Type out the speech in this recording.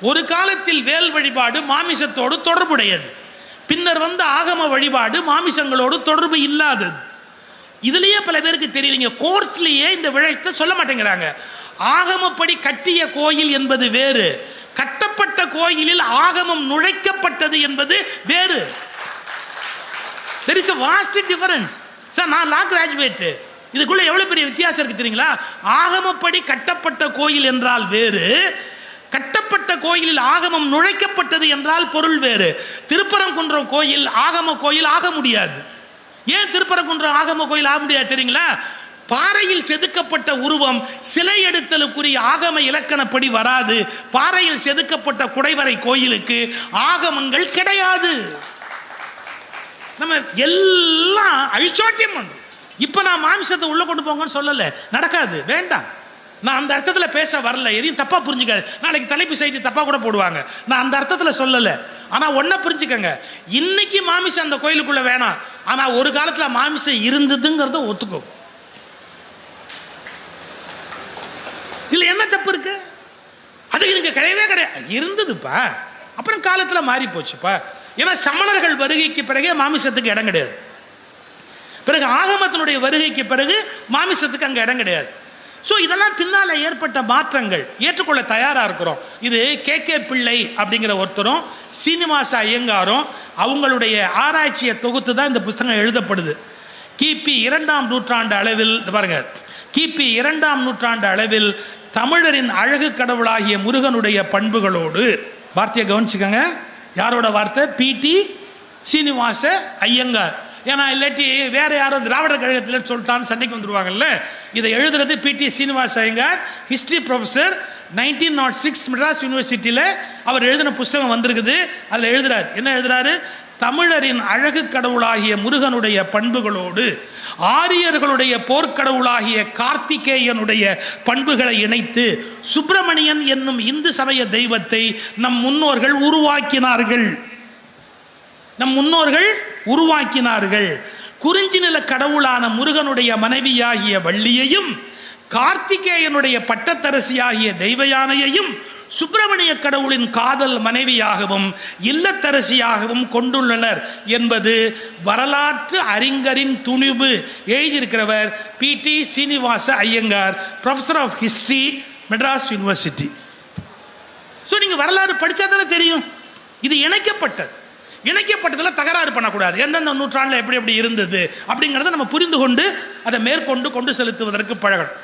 ஒரு காலத்தில் வேல் வழிபாடு மாமிசத்தோடு தொடர்புடையது. பின்னர் வந்த ஆகம வழிபாடு மாமிசங்களோடு தொடர்பு இல்லாதது. இதுலயே பல பேருக்கு தெரியலீங்க. கோர்ட்லயே இந்த விஷயத்தை சொல்ல மாட்டேங்கிறாங்க. ஆகமப்படி கட்டிய கோயில் என்பது வேறு, கட்டப்பட்ட கோயிலில் ஆகமம் நுழைக்கப்பட்டது என்பது வேறு. There is a vast difference. Sir, நான் லா கிராஜுவேட், இதுக்குள்ள எவ்வளவு பெரிய வித்தியாசம் இருக்கு தெரியுங்களா? ஆகமப்படி கட்டப்பட்ட கோயில் என்றால் வேறு, கட்டப்பட்ட கோயிலில் ஆகமம் நுழைக்கப்பட்டது என்றால் பொருள் வேறு. திருப்பரங்குன்றம் கோயில் ஆகம கோயில் ஆக முடியாது. ஏன் திருப்பரங்குன்றம் ஆகம கோயில் ஆக முடியாது தெரியுங்களா? பாறையில் செதுக்கப்பட்ட உருவம் சிலை எடுத்தலுக்குரிய ஆகம இலக்கணப்படி வராது. பாறையில் செதுக்கப்பட்ட குடைவரை கோயிலுக்கு ஆகமங்கள் கிடையாது. நம்ம எல்லாம் அழிச்சோட்டியம் பண்றோம். இப்ப நான் மாமிசத்தை உள்ள கொண்டு போங்கன்னு சொல்லல, நடக்காது, வேண்டாம். நான் அந்த அர்த்தத்தில் பேச வரல, எதையும் தப்பா புரிஞ்சுக்காது. நாளைக்கு தலைப்பு செய்தி தப்பா கூட போடுவாங்க. நான் அந்த அர்த்தத்தில் சொல்லல. ஆனா ஒன்ன புரிஞ்சுக்கங்க, இன்னைக்கு மாமிசம் அந்த கோயிலுக்குள்ள வேணாம், ஆனா ஒரு காலத்துல மாமிசம் இருந்ததுங்கிறத ஒத்துக்கோ. இதுல என்ன தப்பு இருக்கு? அது இதுக்கு கிடையவே கிடையாது. இருந்ததுப்பா, அப்புறம் காலத்துல மாறி போச்சுப்பா. ஏன்னா சமணர்கள் வருகைக்கு பிறகு மாமிசத்துக்கு இடம் கிடையாது. பிறகு ஆகமத்தினுடைய வருகைக்கு பிறகு மாமிசத்துக்கு அங்க இடம் கிடையாது. ஸோ இதெல்லாம் பின்னால் ஏற்பட்ட மாற்றங்கள், ஏற்றுக்கொள்ள தயாராக இருக்கிறோம். இது கே பிள்ளை அப்படிங்கிற ஒருத்தரும் சீனிவாச ஐயங்காரும் அவங்களுடைய ஆராய்ச்சியை தொகுத்து தான் இந்த புத்தகம் எழுதப்படுது. கிபி 2ஆம் நூற்றாண்டு அளவில் பாருங்க, கிபி 2ஆம் நூற்றாண்டு அளவில் தமிழரின் அழகு கடவுளாகிய முருகனுடைய பண்புகளோடு, வார்த்தையை கவனிச்சுக்கோங்க, யாரோட வார்த்தை? பிடி சீனிவாச ஐயங்கார். ஏன்னா இல்லாட்டி வேற யாரோ திராவிட கழகத்தில் சொல்லிட்டான்னு சண்டைக்கு வந்துருவாங்கல்ல. இதை எழுதுறது பிடி சீனிவாச ஐயங்கார், ஹிஸ்டரி ப்ரொஃபஸர், 1906 மெட்ராஸ் யூனிவர்சிட்டியில் அவர் எழுதின புஸ்தகம் வந்திருக்குது. அதில் எழுதுறாரு, என்ன எழுதுறாரு? தமிழரின் அழகு கடவுளாகிய முருகனுடைய பண்புகளோடு ஆரியர்களுடைய போர்க்கடவுளாகிய கார்த்திகேயனுடைய பண்புகளை இணைத்து சுப்பிரமணியன் என்னும் இந்து சமய தெய்வத்தை நம் முன்னோர்கள் உருவாக்கினார்கள். குறிஞ்சி நில கடவுளான முருகனுடைய மனைவியாகிய வள்ளியையும் கார்த்திகேயனுடைய பட்டத்தரசியாகிய தெய்வயானையையும் சுப்பிரமணிய கடவுளின் காதல் மனைவியாகவும் இல்லத்தரசியாகவும் கொண்டுள்ளனர் என்பது வரலாற்று அறிஞரின் துணிவு. எழுதியிருக்கிறவர் PT Srinivasa Iyengar, professor of history, Madras university. So நீங்கள் வரலாறு படித்தாதானே தெரியும். இது இணைக்கப்பட்டதில் தகராறு பண்ணக்கூடாது. எந்தெந்த நூற்றாண்டில் எப்படி எப்படி இருந்தது அப்படிங்கிறத நம்ம புரிந்து கொண்டு அதை மேற்கொண்டு செலுத்துவதற்கு பழகணும்.